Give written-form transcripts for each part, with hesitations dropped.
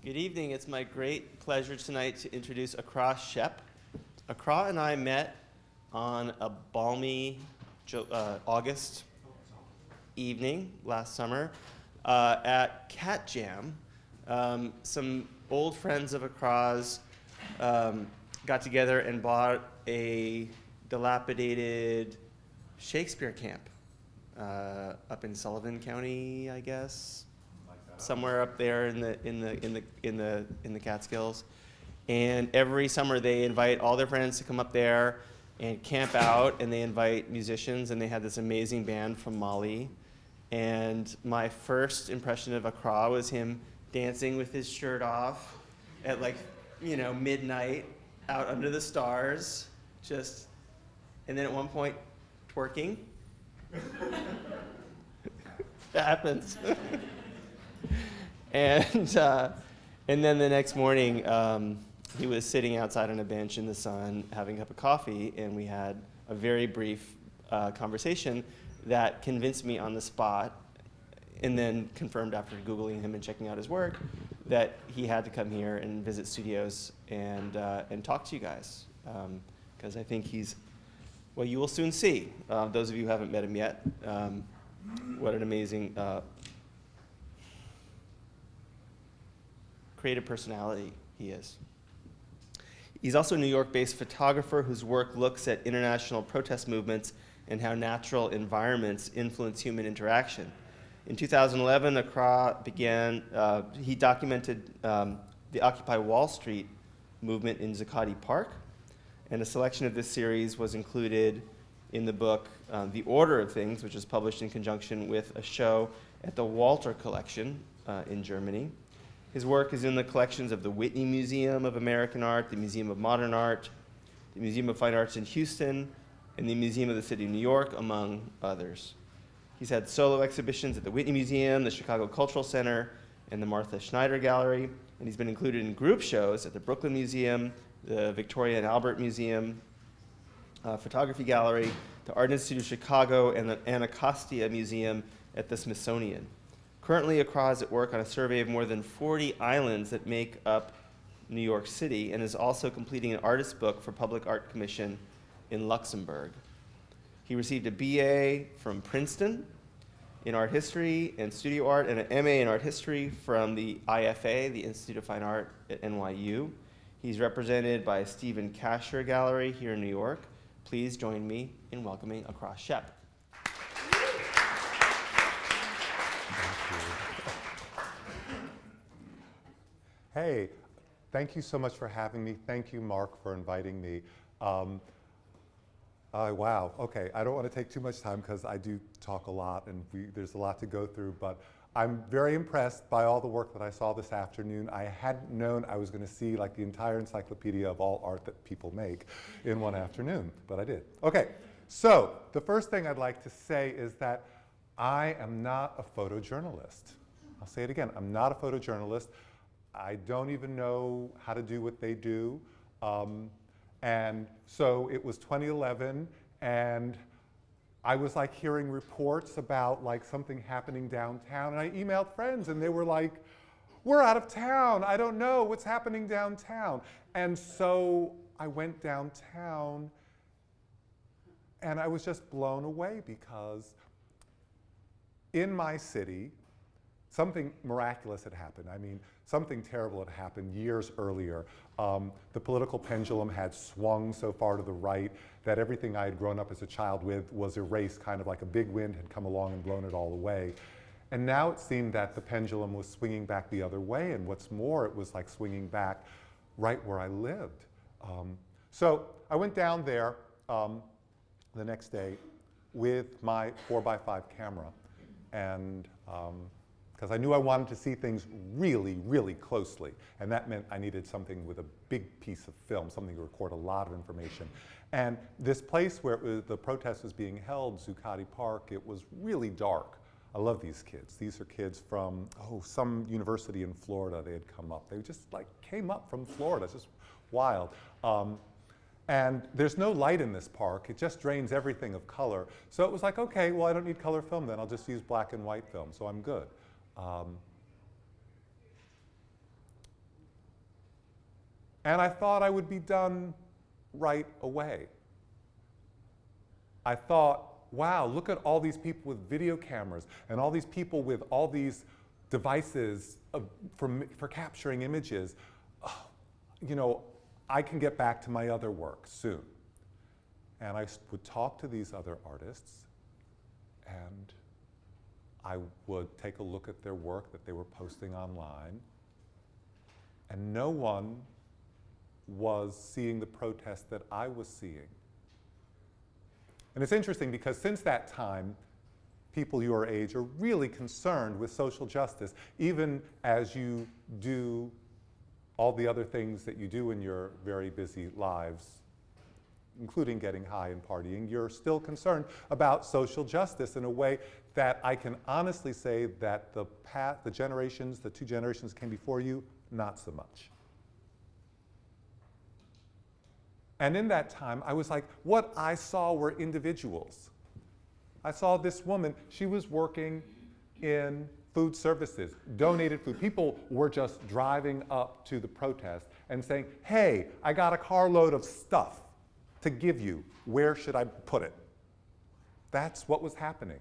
Good evening. It's my great pleasure tonight to introduce Accra Shepp. Accra and I met on a balmy August evening last summer at Cat Jam. Some old friends of Accra's got together and bought a dilapidated Shakespeare camp up in Sullivan County, I guess. Somewhere up there in the Catskills, and every summer they invite all their friends to come up there and camp out, and they invite musicians, and they had this amazing band from Mali. And my first impression of Accra was him dancing with his shirt off at midnight out under the stars, and then at one point twerking. That happens. And then the next morning, he was sitting outside on a bench in the sun having a cup of coffee, and we had a very brief conversation that convinced me on the spot, and then confirmed after Googling him and checking out his work, that he had to come here and visit studios and talk to you guys. Because I think well, you will soon see, those of you who haven't met him yet, what an amazing creative personality he is. He's also a New York-based photographer whose work looks at international protest movements and how natural environments influence human interaction. In 2011, Accra he documented the Occupy Wall Street movement in Zuccotti Park, and a selection of this series was included in the book The Order of Things, which is published in conjunction with a show at the Walther Collection in Germany. His work is in the collections of the Whitney Museum of American Art, the Museum of Modern Art, the Museum of Fine Arts in Houston, and the Museum of the City of New York, among others. He's had solo exhibitions at the Whitney Museum, the Chicago Cultural Center, and the Martha Schneider Gallery, and he's been included in group shows at the Brooklyn Museum, the Victoria and Albert Museum, Photography Gallery, the Art Institute of Chicago, and the Anacostia Museum at the Smithsonian. Currently, Accra is at work on a survey of more than 40 islands that make up New York City, and is also completing an artist book for Public Art Commission in Luxembourg. He received a BA from Princeton in art history and studio art, and an MA in art history from the IFA, the Institute of Fine Art at NYU. He's represented by Stephen Kasher Gallery here in New York. Please join me in welcoming Accra Shepp. Hey, thank you so much for having me. Thank you, Mark, for inviting me. Wow, okay, I don't want to take too much time because I do talk a lot and there's a lot to go through, but I'm very impressed by all the work that I saw this afternoon. I hadn't known I was going to see like the entire encyclopedia of all art that people make in one afternoon, but I did. Okay, so the first thing I'd like to say is that I am not a photojournalist. I'll say it again, I'm not a photojournalist. I don't even know how to do what they do. And so it was 2011, and I was like hearing reports about like something happening downtown, and I emailed friends, and they were like, we're out of town, I don't know what's happening downtown. And so I went downtown, and I was just blown away because in my city, something miraculous had happened. I mean, something terrible had happened years earlier. The political pendulum had swung so far to the right that everything I had grown up as a child with was erased, kind of like a big wind had come along and blown it all away. And now it seemed that the pendulum was swinging back the other way, and what's more, it was like swinging back right where I lived. So I went down there the next day with my 4x5 camera, and because I knew I wanted to see things really, really closely. And that meant I needed something with a big piece of film, something to record a lot of information. And this place where the protest was being held, Zuccotti Park, it was really dark. I love these kids. These are kids from, some university in Florida. They had come up. They just like came up from Florida. It's just wild. And there's no light in this park. It just drains everything of color. So it was like, okay, well, I don't need color film then. I'll just use black and white film, so I'm good. And I thought I would be done right away. I thought, wow, look at all these people with video cameras and all these people with all these devices for capturing images. Oh, you know, I can get back to my other work soon. And I would talk to these other artists, and I would take a look at their work that they were posting online, and no one was seeing the protest that I was seeing. And it's interesting because since that time, people your age are really concerned with social justice, even as you do all the other things that you do in your very busy lives, including getting high and partying. You're still concerned about social justice in a way that I can honestly say that the two generations came before you, not so much. And in that time, I was like, what I saw were individuals. I saw this woman, she was working in food services, donated food. People were just driving up to the protest and saying, hey, I got a carload of stuff to give you. Where should I put it? That's what was happening.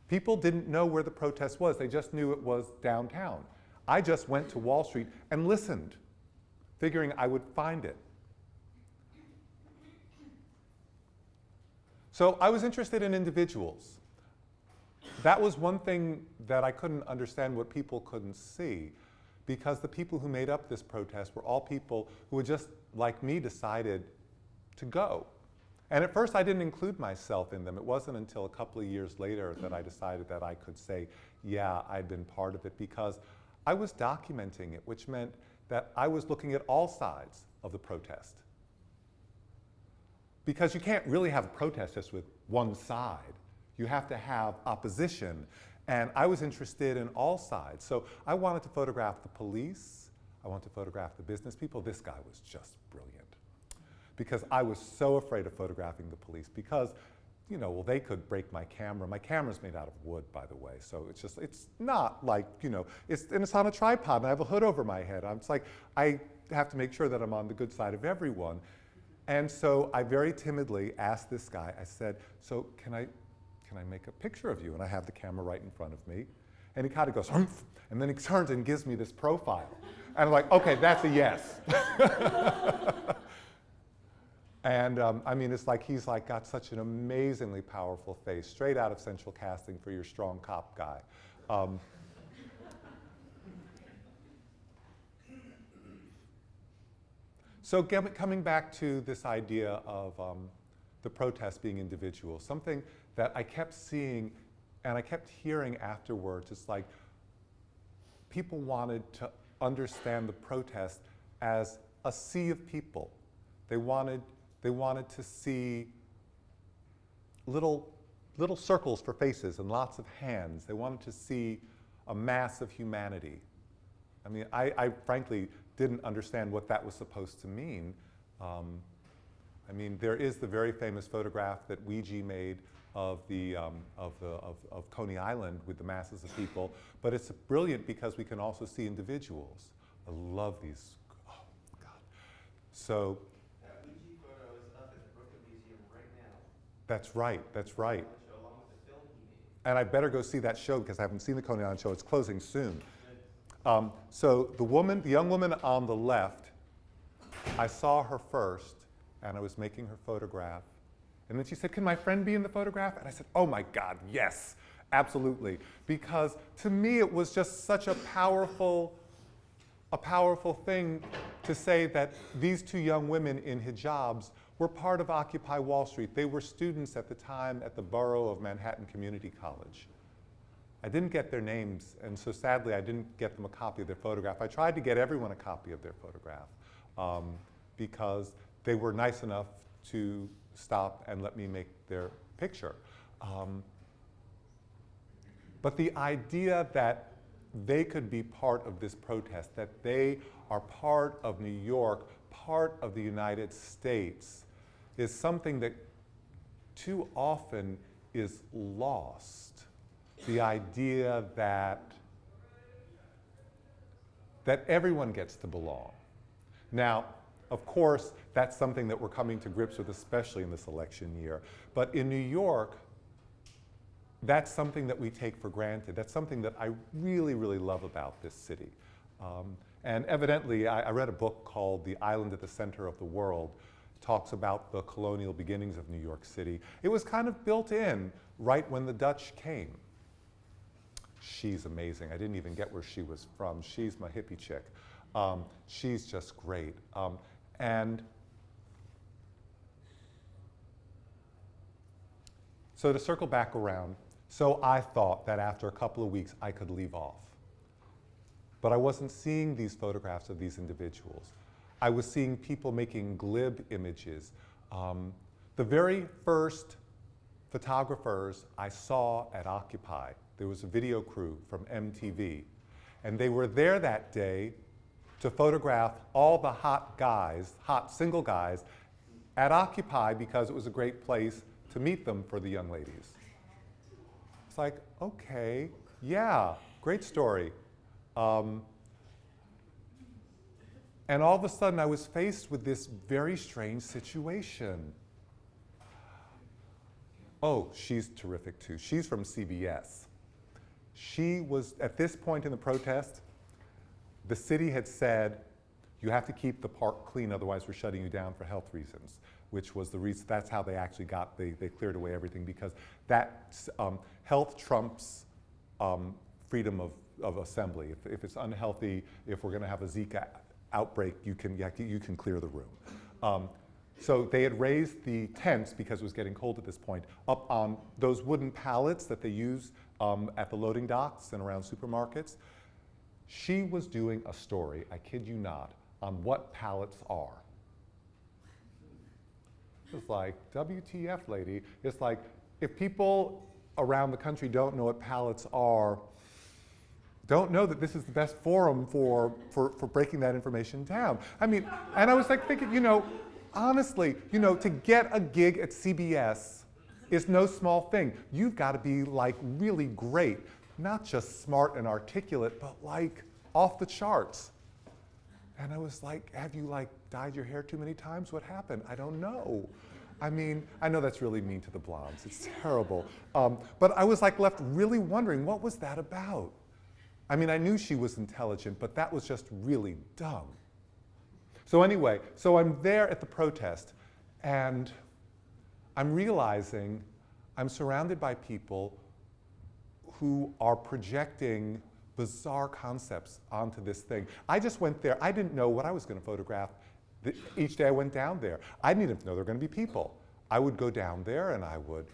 People didn't know where the protest was. They just knew it was downtown. I just went to Wall Street and listened, figuring I would find it. So I was interested in individuals. That was one thing that I couldn't understand what people couldn't see, because the people who made up this protest were all people who had just, like me, decided to go. And at first I didn't include myself in them. It wasn't until a couple of years later that I decided that I could say, yeah, I'd been part of it, because I was documenting it, which meant that I was looking at all sides of the protest. Because you can't really have a protest just with one side. You have to have opposition. And I was interested in all sides. So I wanted to photograph the police. I wanted to photograph the business people. This guy was just brilliant. Because I was so afraid of photographing the police because, you know, well, they could break my camera. My camera's made out of wood, by the way. So it's not like, you know, it's on a tripod and I have a hood over my head. It's like, I have to make sure that I'm on the good side of everyone. And so I very timidly asked this guy, I said, so can I make a picture of you? And I have the camera right in front of me. And he kind of goes, humph, and then he turns and gives me this profile. And I'm like, okay, that's a yes. And I mean, it's like he's like got such an amazingly powerful face, straight out of Central Casting for your strong cop guy. So coming back to this idea of the protest being individual, something that I kept seeing and I kept hearing afterwards, it's like people wanted to understand the protest as a sea of people. They wanted to see little circles for faces and lots of hands. They wanted to see a mass of humanity. I mean, I frankly didn't understand what that was supposed to mean. I mean, there is the very famous photograph that Ouija made of Coney Island with the masses of people, but it's brilliant because we can also see individuals. I love these. Oh God. So. That Ouija photo is up at the Brooklyn Museum right now. That's right. That's right. Along with the film he made. And I better go see that show because I haven't seen the Coney Island show. It's closing soon. So the young woman on the left, I saw her first, and I was making her photograph. And then she said, can my friend be in the photograph? And I said, oh my God, yes, absolutely. Because to me, it was just such a powerful thing to say that these two young women in hijabs were part of Occupy Wall Street. They were students at the time at the Borough of Manhattan Community College. I didn't get their names, and so sadly I didn't get them a copy of their photograph. I tried to get everyone a copy of their photograph because they were nice enough to stop and let me make their picture. But the idea that they could be part of this protest, that they are part of New York, part of the United States, is something that too often is lost. The idea that everyone gets to belong. Now, Of course, that's something that we're coming to grips with, especially in this election year. But in New York, that's something that we take for granted. That's something that I really, really love about this city. And evidently, I read a book called The Island at the Center of the World. It talks about the colonial beginnings of New York City. It was kind of built in right when the Dutch came. She's amazing. I didn't even get where she was from. She's my hippie chick. She's just great. And so to circle back around, so I thought that after a couple of weeks I could leave off. But I wasn't seeing these photographs of these individuals. I was seeing people making glib images. The very first photographers I saw at Occupy, there was a video crew from MTV, and they were there that day to photograph all the hot guys, hot single guys, at Occupy because it was a great place to meet them for the young ladies. It's like, okay, yeah, great story. And all of a sudden I was faced with this very strange situation. Oh, she's terrific too. She's from CBS. She was, at this point in the protest, the city had said, you have to keep the park clean, otherwise we're shutting you down for health reasons, which was the reason, that's how they actually got, they cleared away everything, because that health trumps freedom of assembly. If it's unhealthy, if we're gonna have a Zika outbreak, you can clear the room. So they had raised the tents, because it was getting cold at this point, up on those wooden pallets that they use at the loading docks and around supermarkets. She was doing a story, I kid you not, on what pallets are. It's like, WTF, lady. It's like, if people around the country don't know what pallets are, don't know that this is the best forum for breaking that information down. I mean, and I was like thinking, you know, honestly, you know, to get a gig at CBS is no small thing. You've got to be like really great, not just smart and articulate, but like off the charts. And I was like, have you like dyed your hair too many times? What happened? I don't know. I mean, I know that's really mean to the blondes. It's terrible. But I was like left really wondering, what was that about? I mean, I knew she was intelligent, but that was just really dumb. So anyway, so I'm there at the protest, and I'm realizing I'm surrounded by people who are projecting bizarre concepts onto this thing. I just went there. I didn't know what I was going to photograph each day I went down there. I didn't even know there were going to be people. I would go down there and I would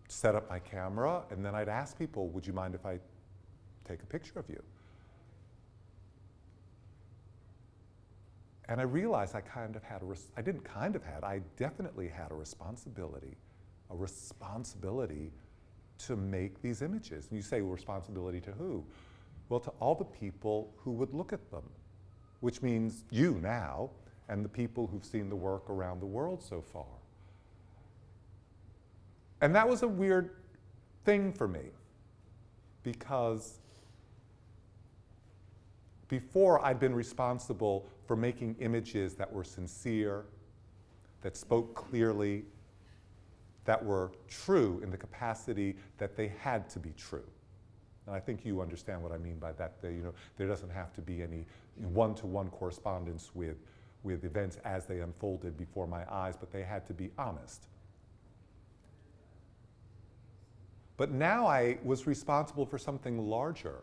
set up my camera, and then I'd ask people, would you mind if I take a picture of you? And I realized I definitely had a responsibility to make these images. And you say, well, responsibility to who? Well, to all the people who would look at them, which means you now, and the people who've seen the work around the world so far. And that was a weird thing for me, because before I'd been responsible for making images that were sincere, that spoke clearly, that were true in the capacity that they had to be true. And I think you understand what I mean by that. There doesn't have to be any one-to-one correspondence with events as they unfolded before my eyes, but they had to be honest. But now I was responsible for something larger.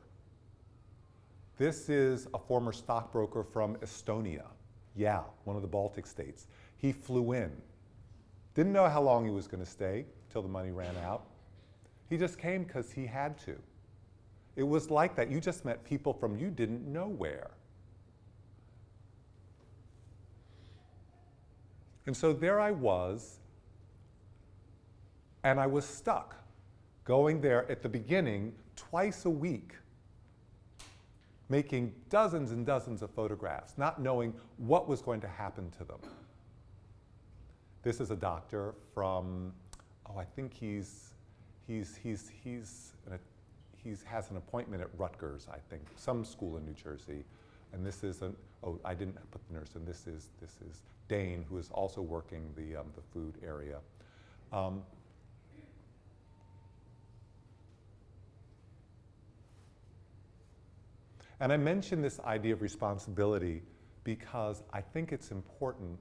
This is a former stockbroker from Estonia. Yeah, one of the Baltic states. He flew in. Didn't know how long he was going to stay till the money ran out. He just came because he had to. It was like that. You just met people from you didn't know where. And so there I was, and I was stuck, going there at the beginning twice a week, making dozens and dozens of photographs, not knowing what was going to happen to them. This is a doctor from, I think he has an appointment at Rutgers, I think, some school in New Jersey. And this is oh, I didn't put the nurse in. This is Dane, who is also working the food area. And I mention this idea of responsibility because I think it's important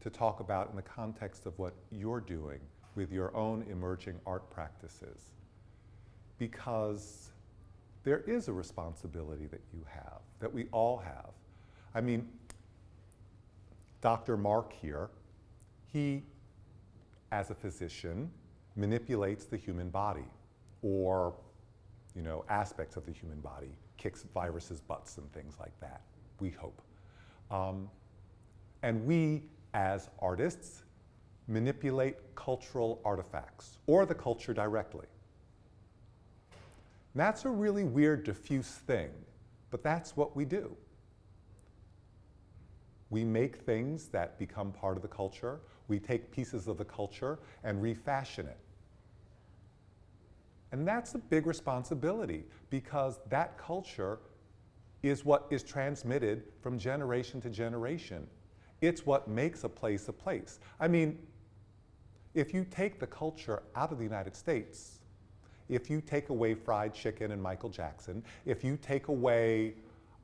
to talk about in the context of what you're doing with your own emerging art practices. Because there is a responsibility that you have, that we all have. I mean, Dr. Mark here, he, as a physician, manipulates the human body, or, you know, aspects of the human body, kicks viruses' butts and things like that, we hope. And we, as artists, manipulate cultural artifacts, or the culture directly. And that's a really weird, diffuse thing, but that's what we do. We make things that become part of the culture. We take pieces of the culture and refashion it. And that's a big responsibility, because that culture is what is transmitted from generation to generation. It's what makes a place a place. I mean, if you take the culture out of the United States, if you take away fried chicken and Michael Jackson, if you take away,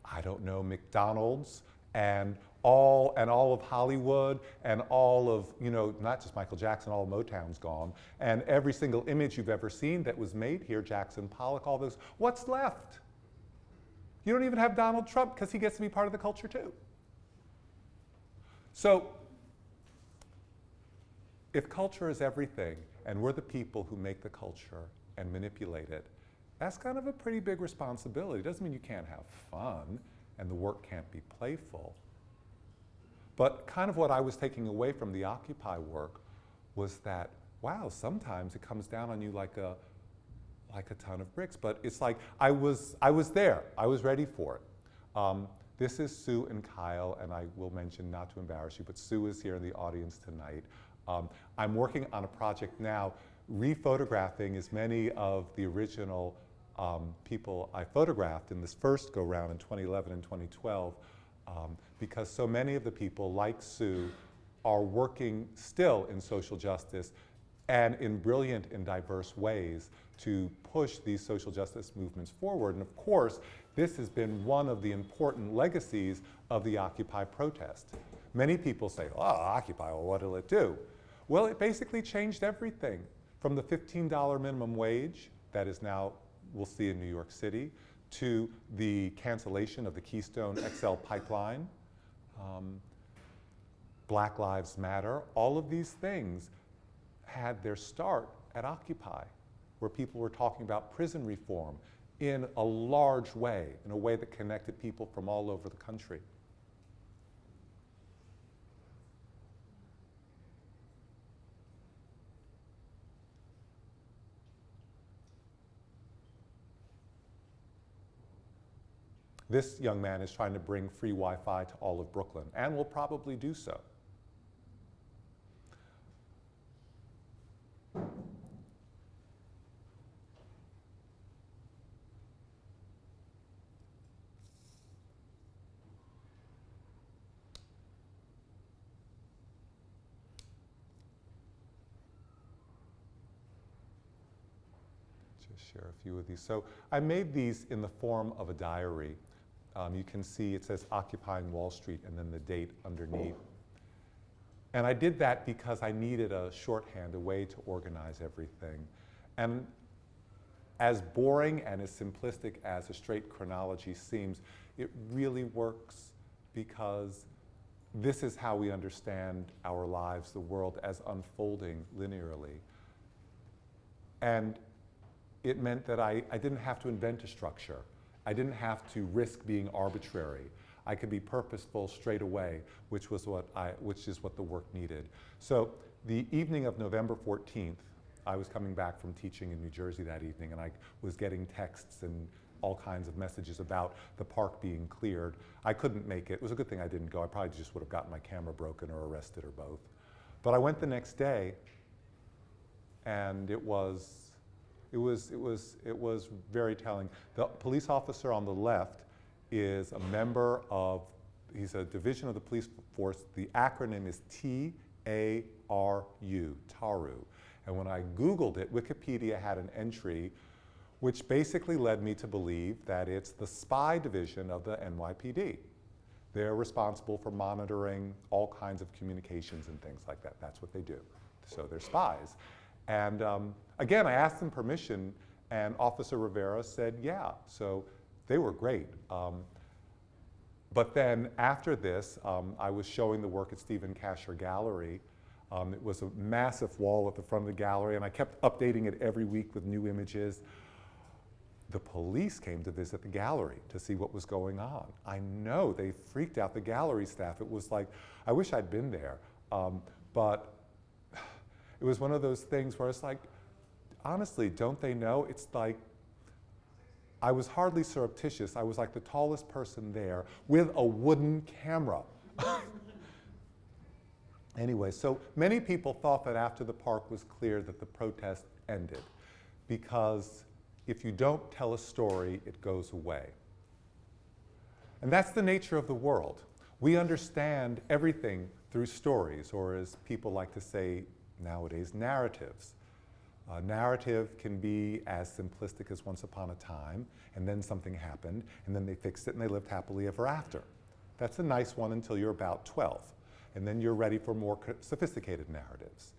I don't know, McDonald's and all of Hollywood and all of, you know, not just Michael Jackson, all of Motown's gone, and every single image you've ever seen that was made here, Jackson Pollock, all those, what's left? You don't even have Donald Trump, because he gets to be part of the culture too. So, if culture is everything, and we're the people who make the culture and manipulate it, that's kind of a pretty big responsibility. It doesn't mean you can't have fun and the work can't be playful. But kind of what I was taking away from the Occupy work was that, wow, sometimes it comes down on you like a ton of bricks. But it's like, I was there, I was ready for it. This is Sue and Kyle, and I will mention, not to embarrass you, but Sue is here in the audience tonight. I'm working on a project now, rephotographing as many of the original people I photographed in this first go-round in 2011 and 2012, because so many of the people, like Sue, are working still in social justice and in brilliant and diverse ways to push these social justice movements forward. And of course, this has been one of the important legacies of the Occupy protest. Many people say, oh, Occupy, well, what'll it do? Well, it basically changed everything, from the $15 minimum wage that is now, we'll see in New York City, to the cancellation of the Keystone XL pipeline, Black Lives Matter. All of these things had their start at Occupy, where people were talking about prison reform in a large way, in a way that connected people from all over the country. This young man is trying to bring free Wi-Fi to all of Brooklyn, and will probably do so. Just share a few of these. So I made these in the form of a diary. You can see it says Occupying Wall Street and then the date underneath. And I did that because I needed a shorthand, a way to organize everything. And as boring and as simplistic as a straight chronology seems, it really works, because this is how we understand our lives, the world, as unfolding linearly. And it meant that I didn't have to invent a structure. I didn't have to risk being arbitrary. I could be purposeful straight away, which is what the work needed. So the evening of November 14th, I was coming back from teaching in New Jersey that evening, and I was getting texts and all kinds of messages about the park being cleared. I couldn't make it. It was a good thing I didn't go. I probably just would have gotten my camera broken or arrested or both. But I went the next day, and it was very telling. The police officer on the left is a member of, he's a division of the police force. The acronym is T-A-R-U, TARU. And when I Googled it, Wikipedia had an entry which basically led me to believe that it's the spy division of the NYPD. They're responsible for monitoring all kinds of communications and things like that. That's what they do. So they're spies. And again, I asked them permission, and Officer Rivera said, yeah. So they were great. But then after this, I was showing the work at Stephen Kasher Gallery. It was a massive wall at the front of the gallery, and I kept updating it every week with new images. The police came to visit the gallery to see what was going on. I know they freaked out the gallery staff. It was like, I wish I'd been there. But it was one of those things where it's like, honestly, don't they know? It's like, I was hardly surreptitious. I was like the tallest person there with a wooden camera. Anyway, so many people thought that after the park was cleared that the protest ended, because if you don't tell a story, it goes away. And that's the nature of the world. We understand everything through stories, or as people like to say nowadays, narratives. A narrative can be as simplistic as once upon a time, and then something happened, and then they fixed it and they lived happily ever after. That's a nice one until you're about 12, and then you're ready for more sophisticated narratives.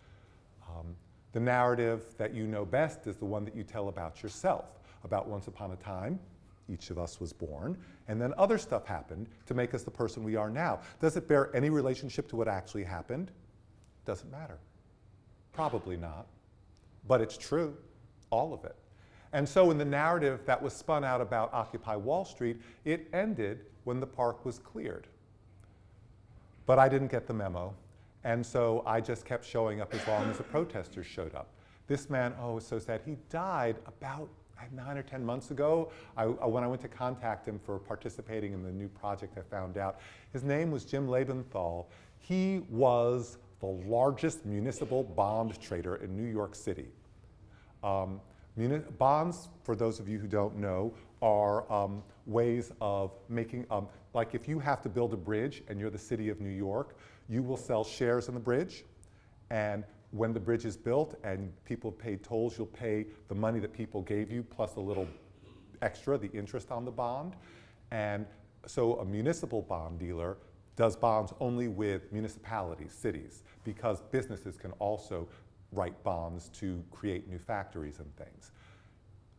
The narrative that you know best is the one that you tell about yourself, about once upon a time, each of us was born, and then other stuff happened to make us the person we are now. Does it bear any relationship to what actually happened? Doesn't matter. Probably not. But it's true, all of it. And so in the narrative that was spun out about Occupy Wall Street, it ended when the park was cleared. But I didn't get the memo. And so I just kept showing up as long as the protesters showed up. This man, oh, it's so sad. He died about 9 or 10 months ago. When I went to contact him for participating in the new project, I found out his name was Jim Lebenthal. He was the largest municipal bond trader in New York City. Bonds, for those of you who don't know, are ways of making, like if you have to build a bridge and you're the city of New York, you will sell shares in the bridge, and when the bridge is built and people pay tolls, you'll pay the money that people gave you plus a little extra, the interest on the bond. And so a municipal bond dealer does bonds only with municipalities, cities, because businesses can also write bonds to create new factories and things.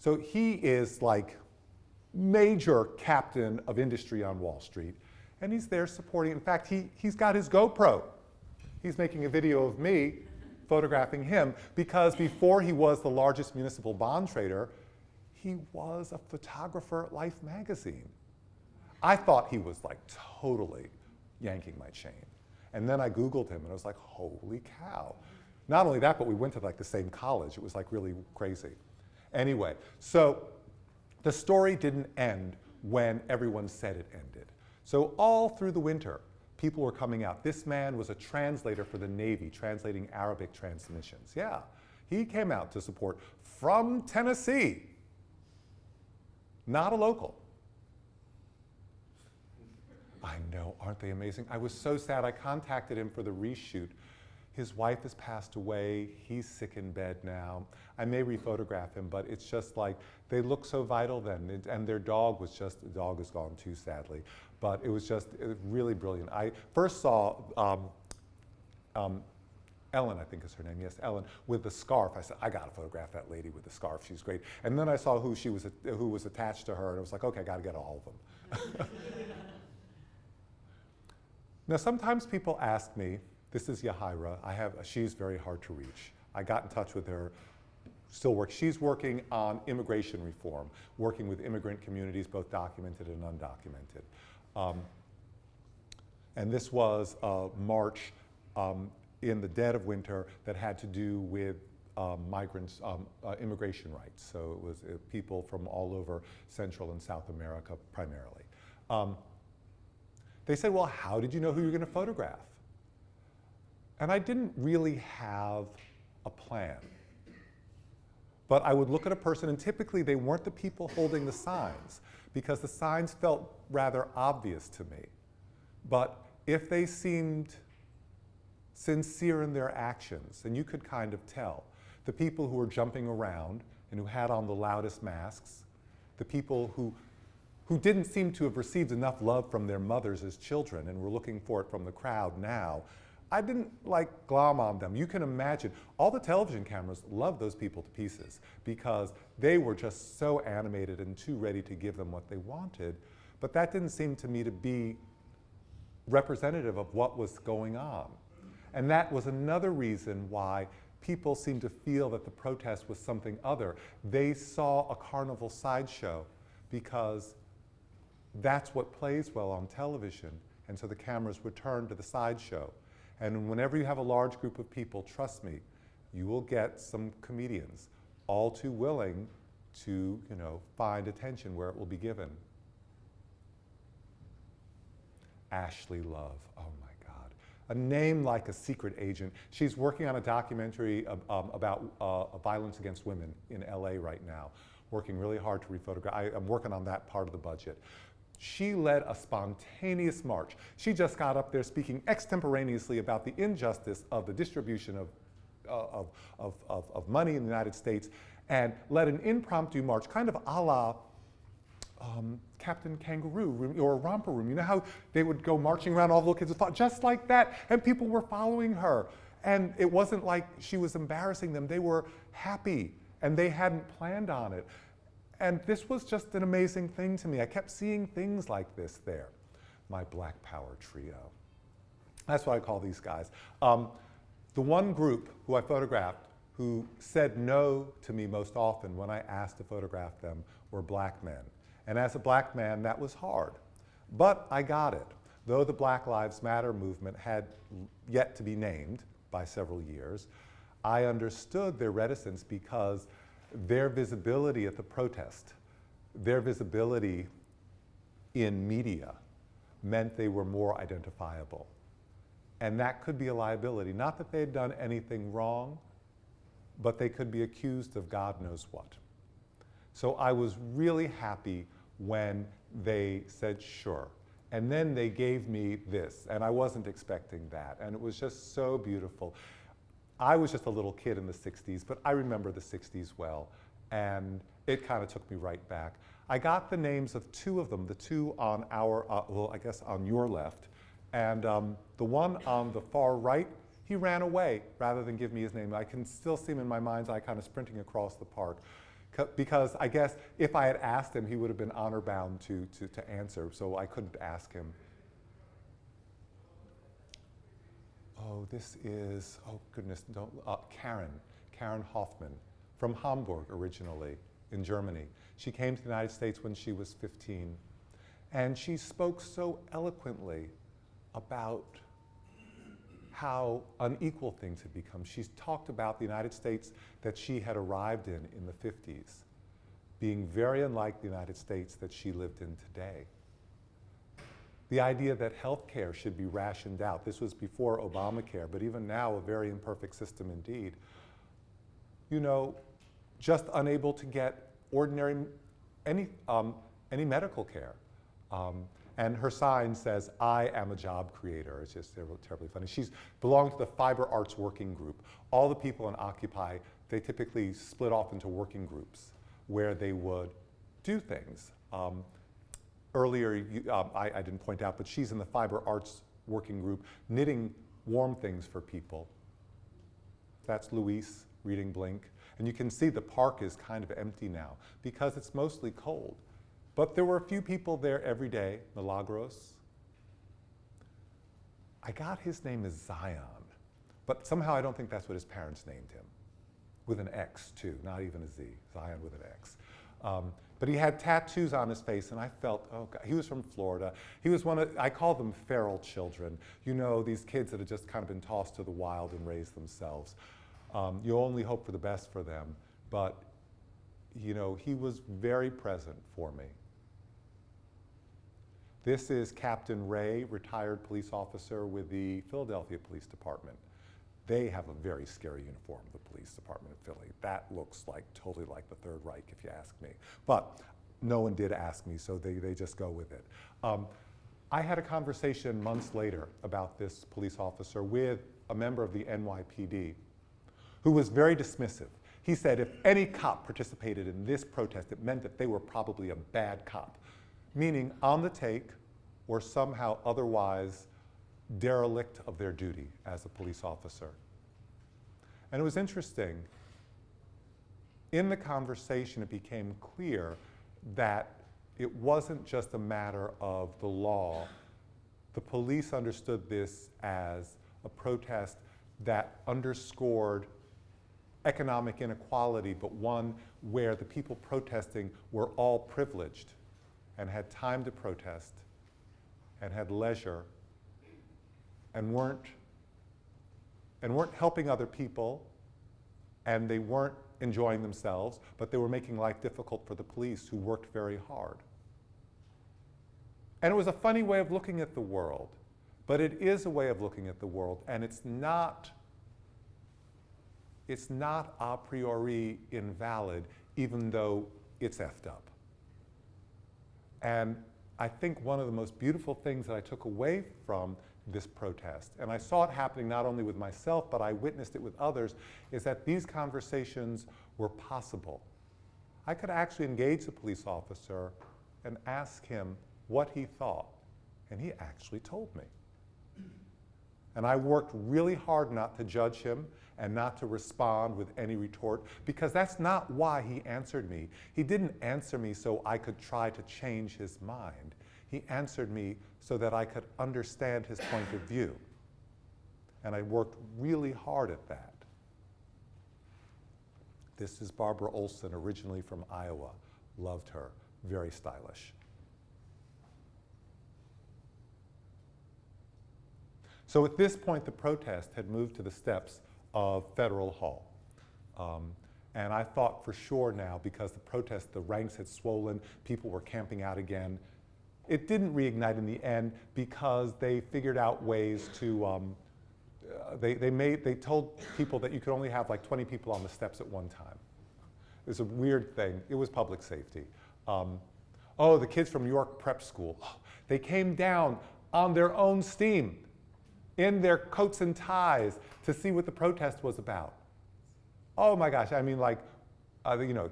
So he is like major captain of industry on Wall Street, and he's there supporting. In fact, he's got his GoPro. He's making a video of me photographing him, because before he was the largest municipal bond trader, he was a photographer at Life magazine. I thought he was like totally yanking my chain. And then I Googled him and I was like, holy cow. Not only that, but we went to like the same college. It was like really crazy. Anyway, so the story didn't end when everyone said it ended. So all through the winter, people were coming out. This man was a translator for the Navy, translating Arabic transmissions. Yeah, he came out to support from Tennessee, not a local. I know, aren't they amazing? I was so sad. I contacted him for the reshoot. His wife has passed away. He's sick in bed now. I may rephotograph him, but it's just like, they look so vital then. And their dog was just, the dog is gone too, sadly. But it was just really brilliant. I first saw Ellen, I think is her name, yes, Ellen, with the scarf. I said, I gotta photograph that lady with the scarf, she's great. And then I saw who was attached to her, and I was like, okay, I gotta get all of them. Now, sometimes people ask me, this is Yahira, she's very hard to reach. I got in touch with her, she's working on immigration reform, working with immigrant communities, both documented and undocumented. And this was March in the dead of winter that had to do with migrants, immigration rights. So it was people from all over Central and South America primarily. They said, well, how did you know who you were going to photograph? And I didn't really have a plan. But I would look at a person, and typically they weren't the people holding the signs, because the signs felt rather obvious to me. But if they seemed sincere in their actions, and you could kind of tell, the people who were jumping around and who had on the loudest masks, the people who didn't seem to have received enough love from their mothers as children and were looking for it from the crowd now, I didn't glom on them. You can imagine, all the television cameras loved those people to pieces because they were just so animated and too ready to give them what they wanted. But that didn't seem to me to be representative of what was going on. And that was another reason why people seemed to feel that the protest was something other. They saw a carnival sideshow because that's what plays well on television. And so the cameras would turn to the sideshow. And whenever you have a large group of people, trust me, you will get some comedians all too willing to, find attention where it will be given. Ashley Love, oh my God. A name like a secret agent. She's working on a documentary about violence against women in LA right now, working really hard to rephotograph. I'm working on that part of the budget. She led a spontaneous march. She just got up there speaking extemporaneously about the injustice of the distribution of money in the United States and led an impromptu march, kind of a la Captain Kangaroo or Romper Room. You know how they would go marching around, all the little kids would follow, just like that, and people were following her. And it wasn't like she was embarrassing them. They were happy, and they hadn't planned on it. And this was just an amazing thing to me. I kept seeing things like this there. My Black Power trio. That's what I call these guys. The one group who I photographed who said no to me most often when I asked to photograph them were black men. And as a black man, that was hard. But I got it. Though the Black Lives Matter movement had yet to be named by several years, I understood their reticence because their visibility at the protest, their visibility in media meant they were more identifiable. And that could be a liability. Not that they had done anything wrong, but they could be accused of God knows what. So I was really happy when they said sure. And then they gave me this, and I wasn't expecting that. And it was just so beautiful. I was just a little kid in the 60s, but I remember the 60s well, and it kind of took me right back. I got the names of two of them, the two on our, well, I guess on your left, and the one on the far right, he ran away rather than give me his name. I can still see him in my mind's eye kind of sprinting across the park, because I guess if I had asked him, he would have been honor bound to answer, so I couldn't ask him. Oh, this is, oh goodness, Karen Hoffman, from Hamburg originally, in Germany. She came to the United States when she was 15, and she spoke so eloquently about how unequal things had become. She's talked about the United States that she had arrived in the 50s, being very unlike the United States that she lived in today. The idea that health care should be rationed out. This was before Obamacare, but even now a very imperfect system indeed. Just unable to get ordinary, any medical care. And her sign says, I am a job creator. It's just terribly funny. She's belonged to the Fiber Arts Working Group. All the people in Occupy, they typically split off into working groups where they would do things. Earlier, I didn't point out, but she's in the Fiber Arts Working Group, knitting warm things for people. That's Luis reading Blink. And you can see the park is kind of empty now because it's mostly cold. But there were a few people there every day, Milagros. I got his name as Zion, but somehow I don't think that's what his parents named him. With an X too, not even a Z, Zion with an X. But he had tattoos on his face, and I felt, oh God, he was from Florida. He was I call them feral children. These kids that had just kind of been tossed to the wild and raised themselves. You only hope for the best for them, but he was very present for me. This is Captain Ray, retired police officer with the Philadelphia Police Department. They have a very scary uniform, the police department of Philly. That looks totally like the Third Reich, if you ask me. But no one did ask me, so they just go with it. I had a conversation months later about this police officer with a member of the NYPD who was very dismissive. He said if any cop participated in this protest, it meant that they were probably a bad cop, meaning on the take or somehow otherwise derelict of their duty as a police officer. And it was interesting. In the conversation, it became clear that it wasn't just a matter of the law. The police understood this as a protest that underscored economic inequality, but one where the people protesting were all privileged and had time to protest and had leisure and weren't helping other people, and they weren't enjoying themselves, but they were making life difficult for the police, who worked very hard. And it was a funny way of looking at the world, but it is a way of looking at the world, and it's not a priori invalid, even though it's effed up. And I think one of the most beautiful things that I took away from this protest, and I saw it happening not only with myself, but I witnessed it with others, is that these conversations were possible. I could actually engage the police officer and ask him what he thought, and he actually told me. And I worked really hard not to judge him and not to respond with any retort, because that's not why he answered me. He didn't answer me so I could try to change his mind. He answered me so that I could understand his point of view. And I worked really hard at that. This is Barbara Olson, originally from Iowa. Loved her, very stylish. So at this point, the protest had moved to the steps of Federal Hall. And I thought for sure now, because the protest, the ranks had swollen, people were camping out again. It didn't reignite in the end because they figured out ways to, they told people that you could only have like 20 people on the steps at one time. It was a weird thing. It was public safety. Oh, the kids from York Prep School, they came down on their own steam in their coats and ties to see what the protest was about. Oh my gosh, I mean, like,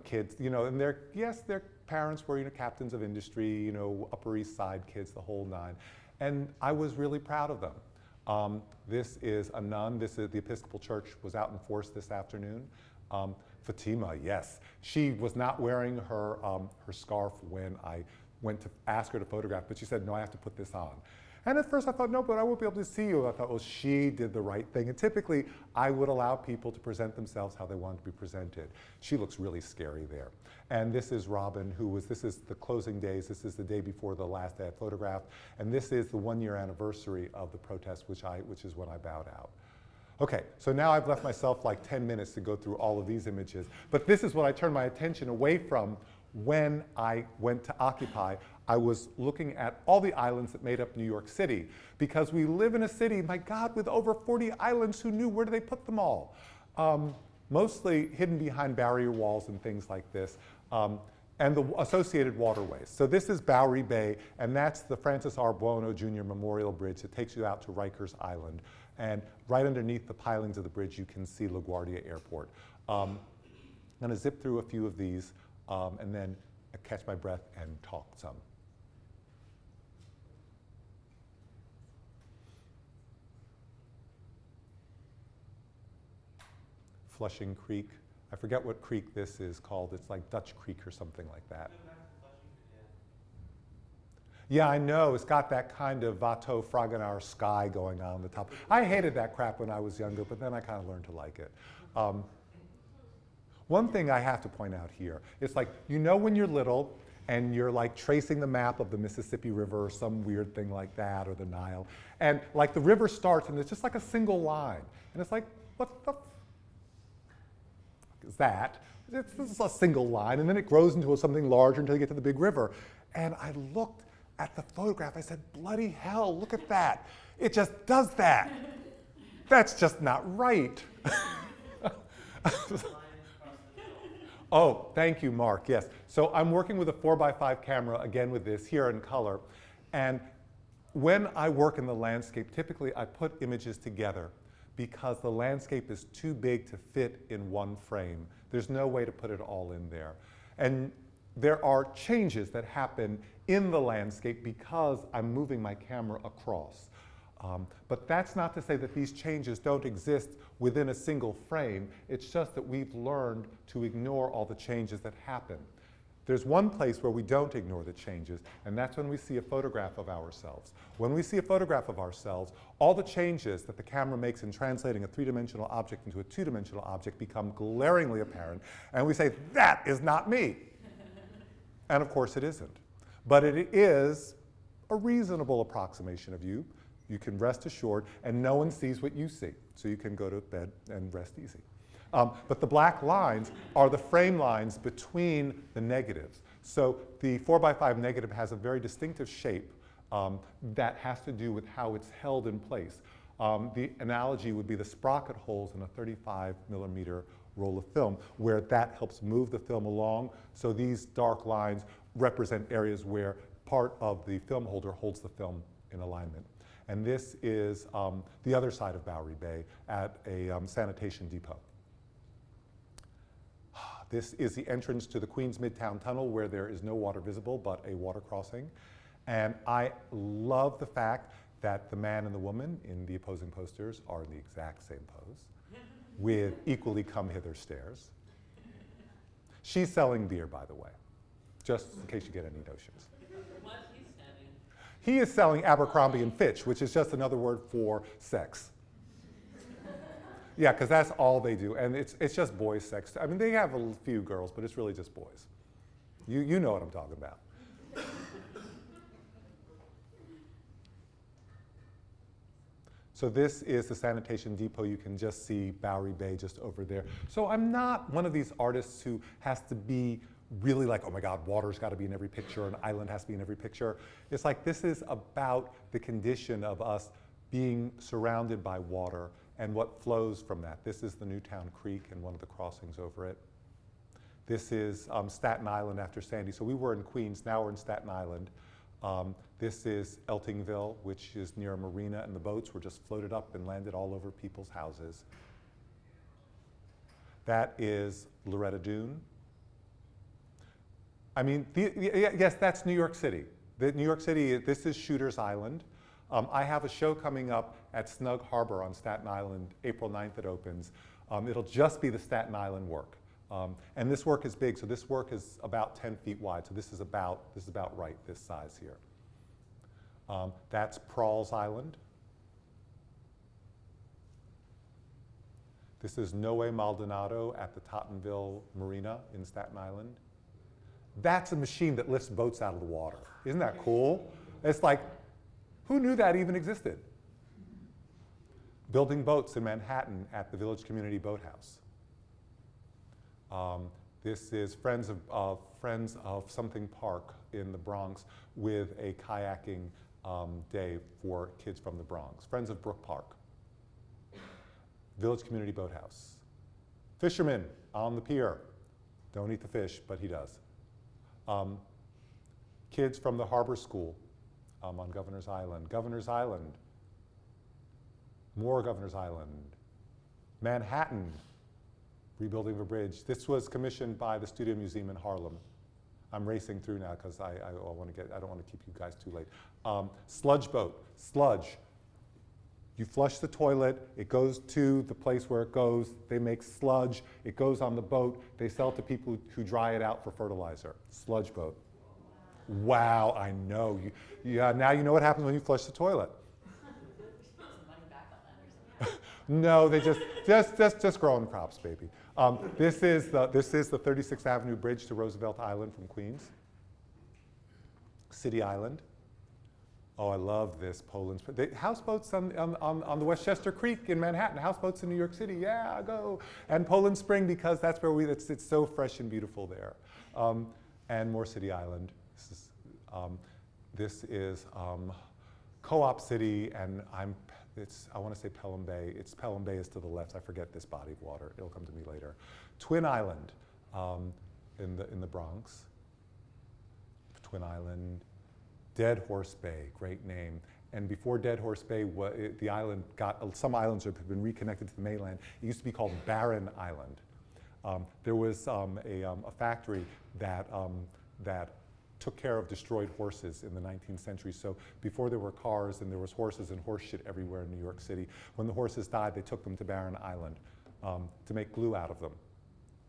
kids, and their parents were, captains of industry, Upper East Side kids, the whole nine. And I was really proud of them. This is a nun. This is the Episcopal Church was out in force this afternoon. Fatima, yes. She was not wearing her scarf when I went to ask her to photograph, but she said, no, I have to put this on. And at first I thought, no, but I won't be able to see you. I thought, well, she did the right thing. And typically, I would allow people to present themselves how they wanted to be presented. She looks really scary there. And this is Robin, this is the closing days. This is the day before the last day I photographed. And this is the 1-year anniversary of the protest, which is when I bowed out. Okay, so now I've left myself like 10 minutes to go through all of these images. But this is what I turned my attention away from when I went to Occupy. I was looking at all the islands that made up New York City, because we live in a city, my God, with over 40 islands. Who knew? Where do they put them all? Mostly hidden behind barrier walls and things like this, and the associated waterways. So this is Bowery Bay, and that's the Francis R. Buono Jr. Memorial Bridge that takes you out to Rikers Island. And right underneath the pilings of the bridge, you can see LaGuardia Airport. I'm gonna zip through a few of these and then catch my breath and talk some. Flushing Creek. I forget what creek this is called. It's like Dutch Creek or something like that. Yeah, I know. It's got that kind of Watteau Fragonard sky going on the top. I hated that crap when I was younger, but then I kind of learned to like it. One thing I have to point out here, it's like, when you're little and you're like tracing the map of the Mississippi River or some weird thing like that, or the Nile, and like the river starts and it's just like a single line. And it's like, what the is that? This is a single line, and then it grows into something larger until you get to the big river. And I looked at the photograph, I said, bloody hell, look at that. It just does that. That's just not right. Oh, thank you, Mark, yes. So I'm working with a 4x5 camera, again with this, here in color. And when I work in the landscape, typically I put images together because the landscape is too big to fit in one frame. There's no way to put it all in there. And there are changes that happen in the landscape because I'm moving my camera across. But that's not to say that these changes don't exist within a single frame. It's just that we've learned to ignore all the changes that happen. There's one place where we don't ignore the changes, and that's when we see a photograph of ourselves. When we see a photograph of ourselves, all the changes that the camera makes in translating a three-dimensional object into a two-dimensional object become glaringly apparent, and we say, that is not me. And of course it isn't. But it is a reasonable approximation of you. You can rest assured, and no one sees what you see. So you can go to bed and rest easy. But the black lines are the frame lines between the negatives. So the 4x5 negative has a very distinctive shape that has to do with how it's held in place. The analogy would be the sprocket holes in a 35mm roll of film, where that helps move the film along. So these dark lines represent areas where part of the film holder holds the film in alignment. And this is the other side of Bowery Bay at a sanitation depot. This is the entrance to the Queens Midtown Tunnel, where there is no water visible but a water crossing. And I love the fact that the man and the woman in the opposing posters are in the exact same pose, with equally come-hither stares. She's selling beer, by the way, just in case you get any notions. What's he selling? He is selling Abercrombie and Fitch, which is just another word for sex. Yeah, because that's all they do, and it's just boys' sex. I mean, they have a few girls, but it's really just boys. You know what I'm talking about. So this is the sanitation depot. You can just see Bowery Bay just over there. So I'm not one of these artists who has to be really like, oh my God, water's got to be in every picture, an island has to be in every picture. It's like, this is about the condition of us being surrounded by water and what flows from that. This is the Newtown Creek and one of the crossings over it. This is Staten Island after Sandy. So we were in Queens, now we're in Staten Island. This is Eltingville, which is near a marina, and the boats were just floated up and landed all over people's houses. That is Loretta Dune. I mean, yes, that's New York City. New York City, this is Shooter's Island. I have a show coming up at Snug Harbor on Staten Island, April 9th it opens. It'll just be the Staten Island work. And this work is big, so this work is about 10 feet wide, so this is about right, this size here. That's Prawls Island. This is Noe Maldonado at the Tottenville Marina in Staten Island. That's a machine that lifts boats out of the water. Isn't that cool? It's like, who knew that even existed? Building boats in Manhattan at the Village Community Boathouse. This is Friends of Something Park in the Bronx with a kayaking day for kids from the Bronx. Friends of Brook Park. Village Community Boathouse. Fishermen on the pier. Don't eat the fish, but he does. Kids from the Harbor School on Governor's Island. Governor's Island. More Governor's Island. Manhattan. Rebuilding the bridge. This was commissioned by the Studio Museum in Harlem. I'm racing through now because I don't want to keep you guys too late. Sludge boat. Sludge. You flush the toilet, it goes to the place where it goes, they make sludge, it goes on the boat, they sell it to people who dry it out for fertilizer. Sludge boat. Wow, I know. Now you know what happens when you flush the toilet. No, they just growing crops, baby. This is the 36th Avenue Bridge to Roosevelt Island from Queens. City Island. Oh, I love this Poland. Houseboats on the Westchester Creek in Manhattan. Houseboats in New York City. Yeah, go. And Poland Spring, because that's where it's so fresh and beautiful there. And more City Island. This is Co-op City, and I want to say Pelham Bay. Pelham Bay is to the left. I forget this body of water. It'll come to me later. Twin Island. in the Bronx, Twin Island, Dead Horse Bay, great name. And before Dead Horse Bay, the island got, some islands have been reconnected to the mainland. It used to be called Barren Island. There was a factory that took care of destroyed horses in the 19th century. So before there were cars and there was horses and horse shit everywhere in New York City, when the horses died, they took them to Barren Island to make glue out of them.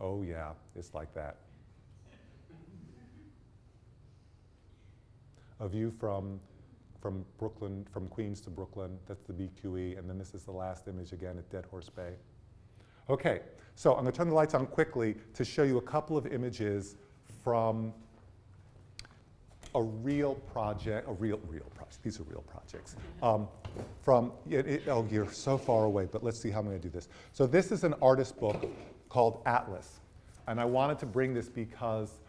Oh yeah, it's like that. A view from Brooklyn, from Queens to Brooklyn, that's the BQE, and then this is the last image again at Dead Horse Bay. Okay, so I'm gonna turn the lights on quickly to show you a couple of images from a real project, these are real projects. Oh, you're so far away, but let's see how I'm gonna do this. So this is an artist book called Atlas, and I wanted to bring this because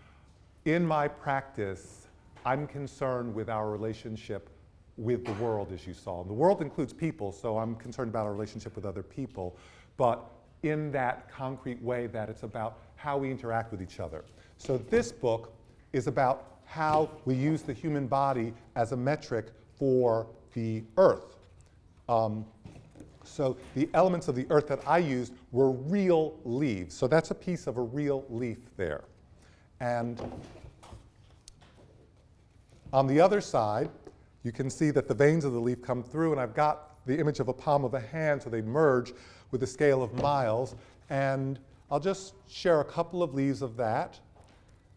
in my practice, I'm concerned with our relationship with the world, as you saw. And the world includes people, so I'm concerned about our relationship with other people, but in that concrete way that it's about how we interact with each other. So this book is about how we use the human body as a metric for the earth. So the elements of the earth that I used were real leaves. So that's a piece of a real leaf there. And on the other side, you can see that the veins of the leaf come through, and I've got the image of a palm of a hand, so they merge with a scale of miles. And I'll just share a couple of leaves of that.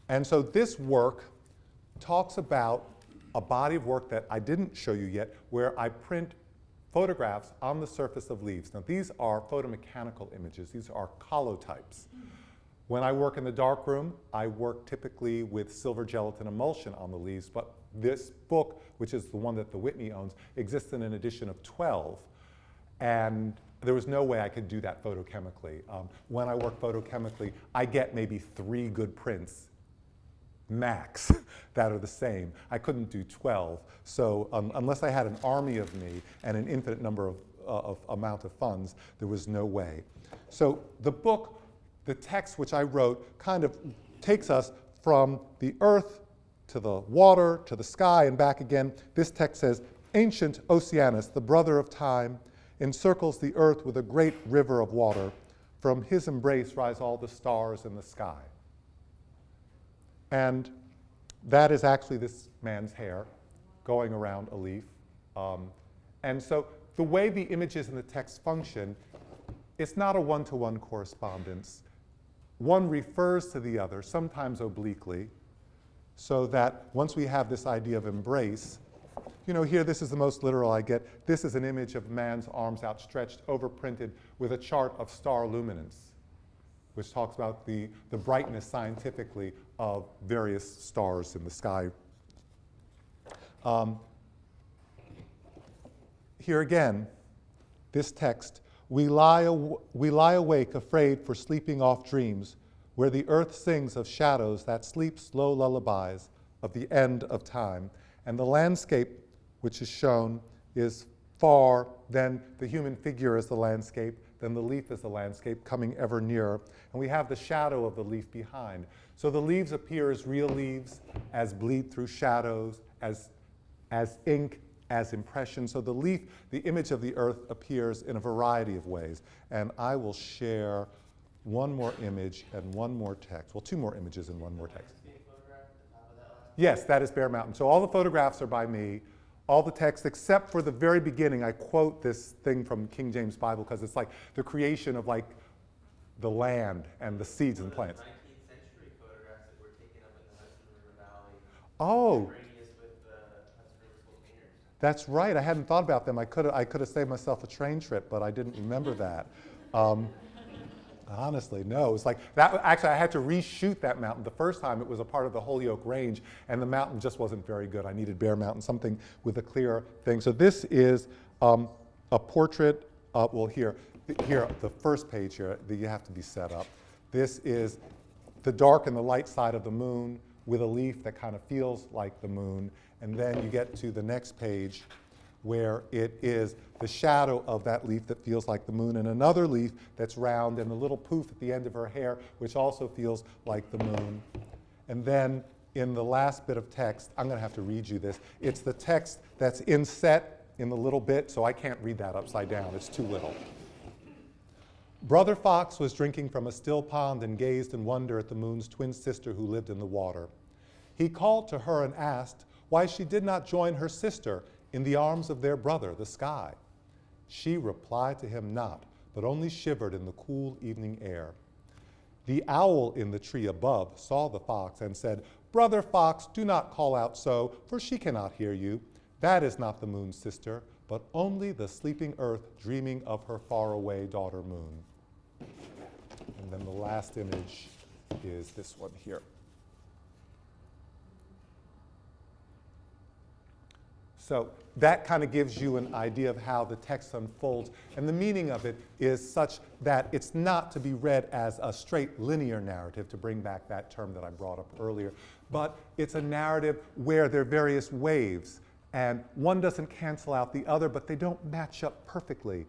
And so this work talks about a body of work that I didn't show you yet, where I print photographs on the surface of leaves. Now these are photomechanical images. These are colotypes. When I work in the darkroom, I work typically with silver gelatin emulsion on the leaves, but this book, which is the one that the Whitney owns, exists in an edition of 12. And there was no way I could do that photochemically. When I work photochemically, I get maybe 3 good prints max that are the same. I couldn't do 12. So unless I had an army of me and an infinite number of amount of funds, there was no way. So the book, the text which I wrote, kind of takes us from the earth to the water to the sky and back again. This text says, "Ancient Oceanus, the brother of time, encircles the earth with a great river of water. From his embrace rise all the stars in the sky." And that is actually this man's hair going around a leaf. And so the way the images in the text function, it's not a one-to-one correspondence. One refers to the other, sometimes obliquely, so that once we have this idea of embrace, you know, here, this is the most literal I get. This is an image of man's arms outstretched, overprinted with a chart of star luminance, which talks about the brightness scientifically of various stars in the sky. Here again, this text, we lie awake afraid for sleeping off dreams, where the earth sings of shadows that sleep slow lullabies of the end of time. And the landscape which is shown is far, then the human figure is the landscape, then the leaf is the landscape, coming ever nearer. And we have the shadow of the leaf behind. So the leaves appear as real leaves, as bleed through shadows, as ink, as impression. So the leaf, the image of the earth, appears in a variety of ways. And I will share one more image and one more text. Well, 2 more images and one more text. Yes, that is Bear Mountain. So all the photographs are by me. All the text, except for the very beginning, I quote this thing from King James Bible because it's like the creation of like the land and the seeds and plants. 19th century photographs that were taken up in the Hudson River Valley. Oh, With the Hudson River School painters. that's right. I hadn't thought about them. I could have saved myself a train trip, but I didn't remember that. Honestly, no. It's like that. Actually, I had to reshoot that mountain. The first time it was a part of the Holyoke Range, and the mountain just wasn't very good. I needed Bear Mountain, something with a clear thing. So this is a portrait. Well, here, the first page here, you have to be set up. This is the dark and the light side of the moon with a leaf that kind of feels like the moon. And then you get to the next page, where it is the shadow of that leaf that feels like the moon, and another leaf that's round, and the little poof at the end of her hair, which also feels like the moon. And then in the last bit of text, I'm going to have to read you this. It's the text that's inset in the little bit, so I can't read that upside down. It's too little. Brother Fox was drinking from a still pond and gazed in wonder at the moon's twin sister who lived in the water. He called to her and asked why she did not join her sister in the arms of their brother, the sky. She replied to him not, but only shivered in the cool evening air. The owl in the tree above saw the fox and said, "Brother Fox, do not call out so, for she cannot hear you. That is not the moon's sister, but only the sleeping earth dreaming of her faraway daughter moon." And then the last image is this one here. So that kind of gives you an idea of how the text unfolds, and the meaning of it is such that it's not to be read as a straight linear narrative, to bring back that term that I brought up earlier, but it's a narrative where there are various waves, and one doesn't cancel out the other, but they don't match up perfectly.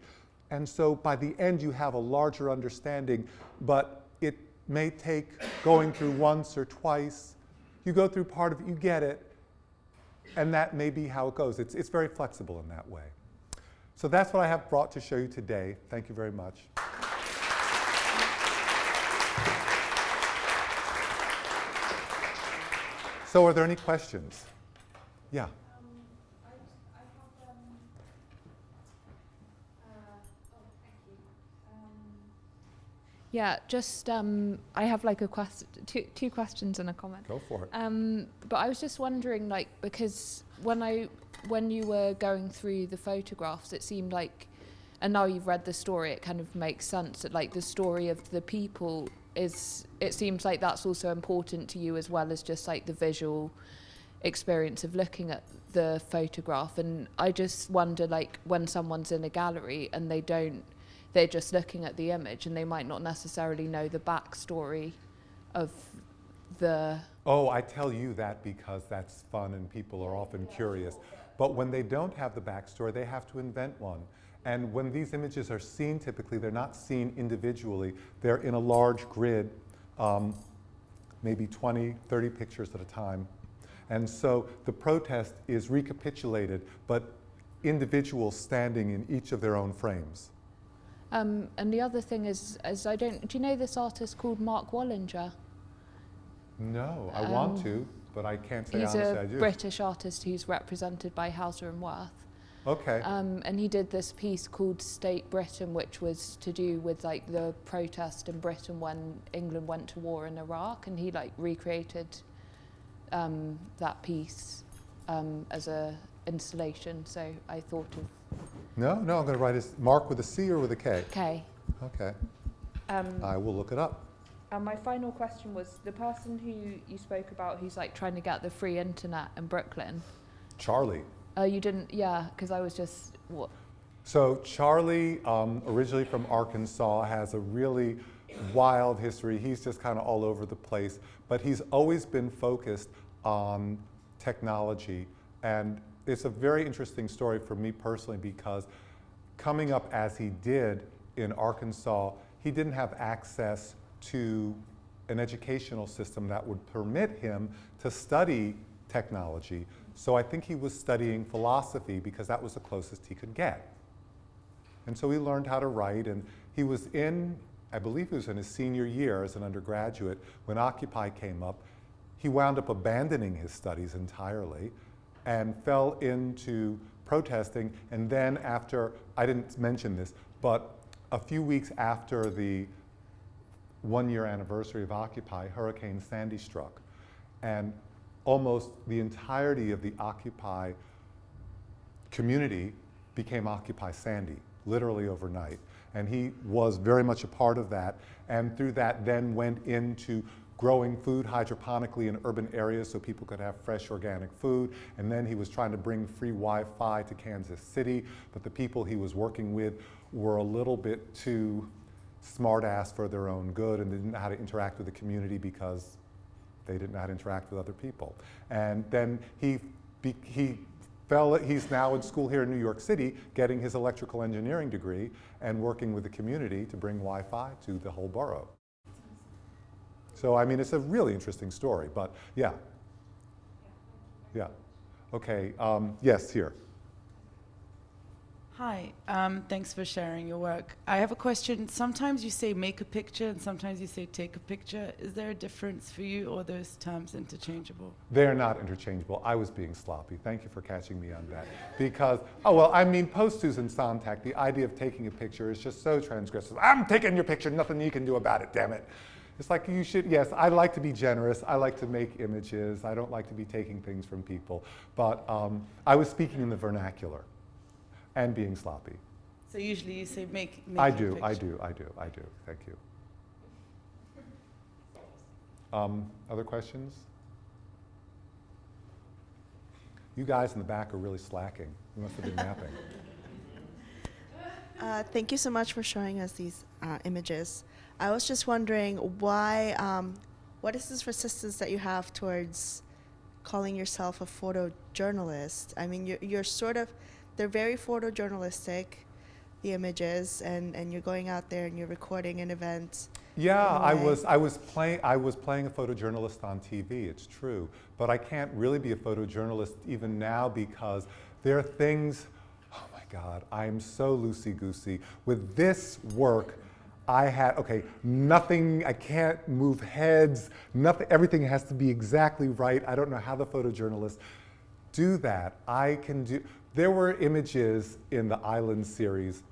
And so by the end you have a larger understanding, but it may take going through once or twice. You go through part of it, you get it, and that may be how it goes. It's very flexible in that way. So that's what I have brought to show you today. Thank you very much. So are there any questions? Yeah. Yeah, just I have like two questions and a comment. Go for it. But I was just wondering, like, because when you were going through the photographs, it seemed like, and now you've read the story, it kind of makes sense that like the story of the people is, it seems like that's also important to you as well as just like the visual experience of looking at the photograph. And I just wonder, like, when someone's in a gallery and they're just looking at the image and they might not necessarily know the backstory of the... Oh, I tell you that because that's fun and people are often curious. But when they don't have the backstory, they have to invent one. And when these images are seen, typically they're not seen individually. They're in a large grid, maybe 20, 30 pictures at a time. And so the protest is recapitulated, but individuals standing in each of their own frames. And the other thing is do you know this artist called Mark Wallinger? No, I want to, but I can't say honestly I do. He's a British artist who's represented by Hauser and Wirth. Okay. And he did this piece called State Britain, which was to do with like the protest in Britain when England went to war in Iraq, and he like recreated that piece as a installation. So I thought of... No, I'm going to write it Mark with a C or with a K? K. Okay. I will look it up. And my final question was, the person who you spoke about who's like trying to get the free internet in Brooklyn. Charlie. You didn't, yeah, because I was just, what? So Charlie, originally from Arkansas, has a really wild history. He's just kind of all over the place, but he's always been focused on technology. And it's a very interesting story for me personally because coming up as he did in Arkansas, he didn't have access to an educational system that would permit him to study technology. So I think he was studying philosophy because that was the closest he could get. And so he learned how to write, and he was I believe he was in his senior year as an undergraduate when Occupy came up. He wound up abandoning his studies entirely and fell into protesting. And then after, I didn't mention this, but a few weeks after the one-year anniversary of Occupy, Hurricane Sandy struck. And almost the entirety of the Occupy community became Occupy Sandy, literally overnight. And he was very much a part of that. And through that then went into growing food hydroponically in urban areas so people could have fresh organic food. And then he was trying to bring free Wi-Fi to Kansas City, but the people he was working with were a little bit too smart-ass for their own good and didn't know how to interact with the community because they didn't know how to interact with other people. And then he he's now in school here in New York City, getting his electrical engineering degree and working with the community to bring Wi-Fi to the whole borough. So, I mean, it's a really interesting story, but yeah. Yeah. Okay, yes, here. Hi, thanks for sharing your work. I have a question. Sometimes you say make a picture and sometimes you say take a picture. Is there a difference for you, or are those terms interchangeable? They're not interchangeable. I was being sloppy. Thank you for catching me on that. Because, oh, well, I mean, post-tus and Sontag, the idea of taking a picture is just so transgressive. I'm taking your picture, nothing you can do about it, damn it. It's like you should, yes, I like to be generous. I like to make images. I don't like to be taking things from people. But I was speaking in the vernacular and being sloppy. So usually you say make I a do. picture. Thank you. Other questions? You guys in the back are really slacking. You must have been napping. Thank you so much for showing us these images. I was just wondering why, what is this resistance that you have towards calling yourself a photojournalist? I mean, you're sort of, they're very photojournalistic, the images, and you're going out there and you're recording an event. Yeah, I was playing a photojournalist on TV, it's true. But I can't really be a photojournalist even now because there are things, oh my God, I'm so loosey-goosey. With this work, I had, okay, nothing, I can't move heads, nothing, everything has to be exactly right. I don't know how the photojournalists do that. There were images in the Island series,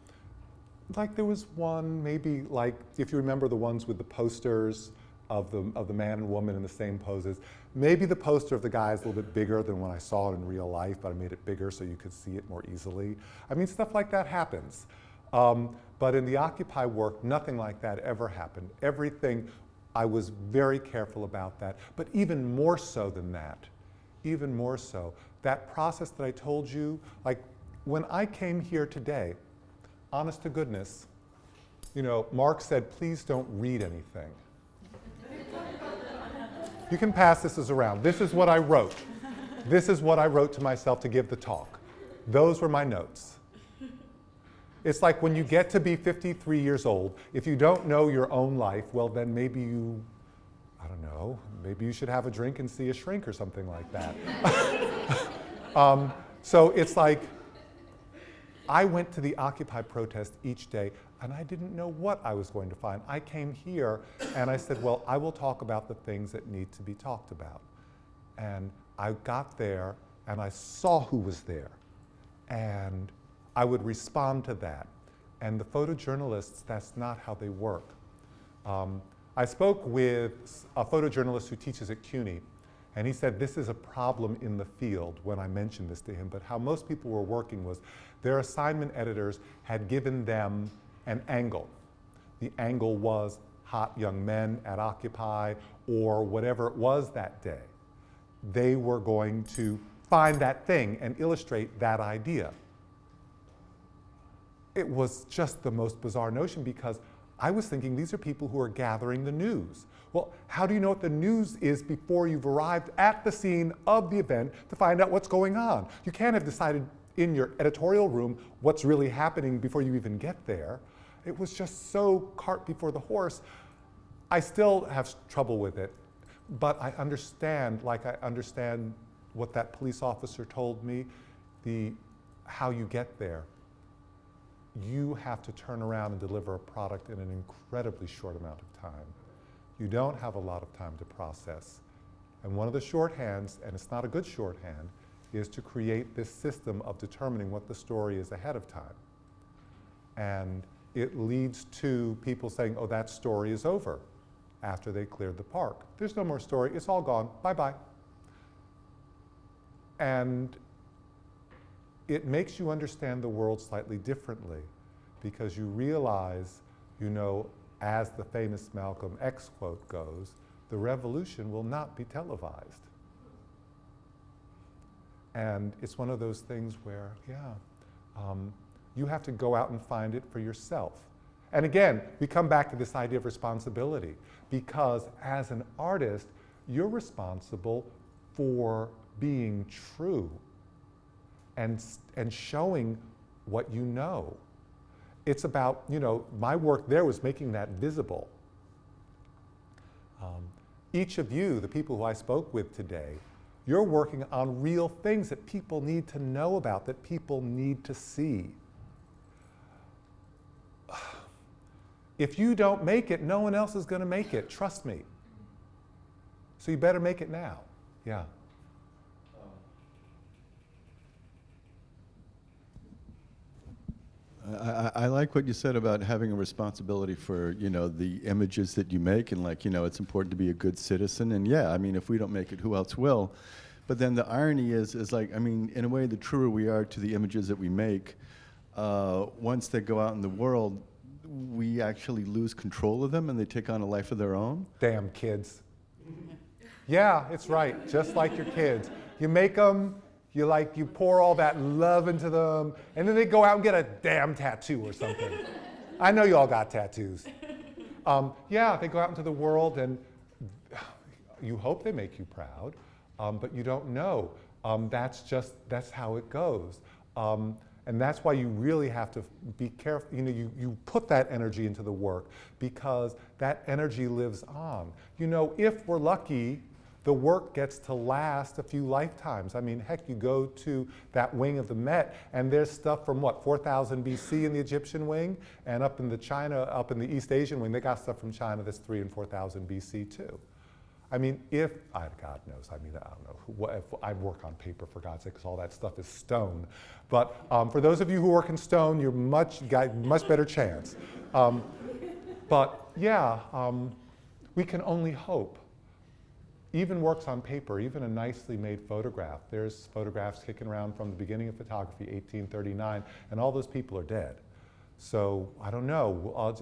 like there was one, maybe like, if you remember the ones with the posters of the man and woman in the same poses, maybe the poster of the guy is a little bit bigger than when I saw it in real life, but I made it bigger so you could see it more easily. I mean, stuff like that happens. But in the Occupy work, nothing like that ever happened. Everything, I was very careful about that. But even more so than that, even more so, that process that I told you, like when I came here today, honest to goodness, you know, Mark said, please don't read anything. You can pass this around. This is what I wrote. This is what I wrote to myself to give the talk. Those were my notes. It's like when you get to be 53 years old, if you don't know your own life, well then maybe you, I don't know, maybe you should have a drink and see a shrink or something like that. So it's like, I went to the Occupy protest each day and I didn't know what I was going to find. I came here and I said, well, I will talk about the things that need to be talked about. And I got there and I saw who was there. And I would respond to that. And the photojournalists, that's not how they work. I spoke with a photojournalist who teaches at Cuny, and he said this is a problem in the field when I mentioned this to him, but how most people were working was their assignment editors had given them an angle. The angle was hot young men at Occupy or whatever it was that day. They were going to find that thing and illustrate that idea. It was just the most bizarre notion because I was thinking these are people who are gathering the news. Well, how do you know what the news is before you've arrived at the scene of the event to find out what's going on? You can't have decided in your editorial room what's really happening before you even get there. It was just so cart before the horse. I still have trouble with it, but I understand, like I understand what that police officer told me, how you get there. You have to turn around and deliver a product in an incredibly short amount of time. You don't have a lot of time to process. And one of the shorthands, and it's not a good shorthand, is to create this system of determining what the story is ahead of time. And it leads to people saying, oh, that story is over after they cleared the park. There's no more story, it's all gone, bye-bye. And it makes you understand the world slightly differently because you realize, you know, as the famous Malcolm X quote goes, the revolution will not be televised. And it's one of those things where, you have to go out and find it for yourself. And again, we come back to this idea of responsibility because as an artist, you're responsible for being true and showing what you know. It's about, my work there was making that visible. Each of you, the people who I spoke with today, you're working on real things that people need to know about, that people need to see. If you don't make it, no one else is going to make it, trust me. So you better make it now. Yeah. I like what you said about having a responsibility for, the images that you make, and it's important to be a good citizen. And yeah, I mean, if we don't make it, who else will? But then the irony is like, I mean, in a way, the truer we are to the images that we make, once they go out in the world, we actually lose control of them and they take on a life of their own. Damn kids. Yeah, it's right, just like your kids. You make them, you pour all that love into them, and then they go out and get a damn tattoo or something. I know you all got tattoos. Yeah, they go out into the world and you hope they make you proud, but you don't know. That's how it goes. And that's why you really have to be careful. You put that energy into the work because that energy lives on. If we're lucky, the work gets to last a few lifetimes. I mean, heck, you go to that wing of the Met, and there's stuff from 4,000 BC in the Egyptian wing, and up in the East Asian wing, they got stuff from China that's 3,000 and 4,000 BC too. I mean, God knows, I don't know, if I work on paper, for God's sake, because all that stuff is stone. But for those of you who work in stone, you're much better chance. But yeah, we can only hope. Even works on paper, even a nicely made photograph. There's photographs kicking around from the beginning of photography, 1839, and all those people are dead. So I don't know.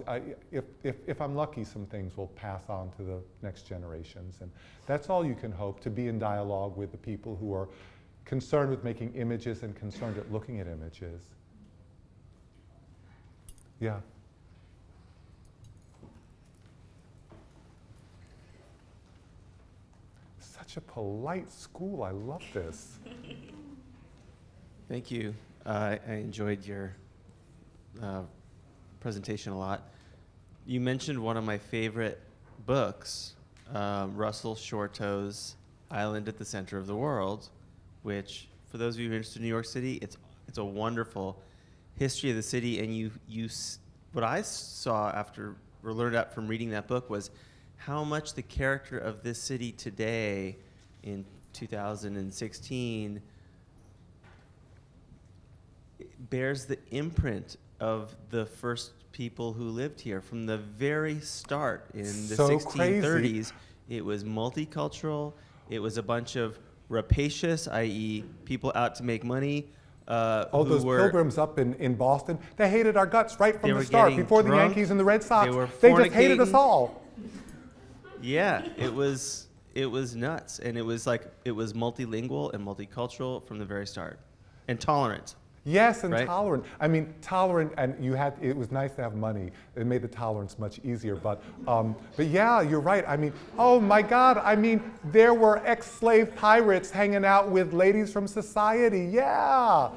If I'm lucky, some things will pass on to the next generations. And that's all you can hope, to be in dialogue with the people who are concerned with making images and concerned at looking at images. Yeah. Such a polite school. I love this. Thank you. I enjoyed your presentation a lot. You mentioned one of my favorite books, Russell Shorto's Island at the Center of the World, which, for those of you who are interested in New York City, it's a wonderful history of the city. And what I saw after, or learned out from reading that book, was how much the character of this city today in 2016 bears the imprint of the first people who lived here from the very start in the 1630s. Crazy. It was multicultural. It was a bunch of rapacious, i.e. people out to make money. Those pilgrims up in Boston, they hated our guts right from the start. getting Before drunk, the Yankees and the Red Sox, they just hated us fornicating. all. Yeah, it was nuts, and it was multilingual and multicultural from the very start, and tolerant. Yes, and right? tolerant. I mean, tolerant, and it was nice to have money. It made the tolerance much easier. But yeah, you're right. I mean, oh my God. I mean, there were ex-slave pirates hanging out with ladies from society. Yeah.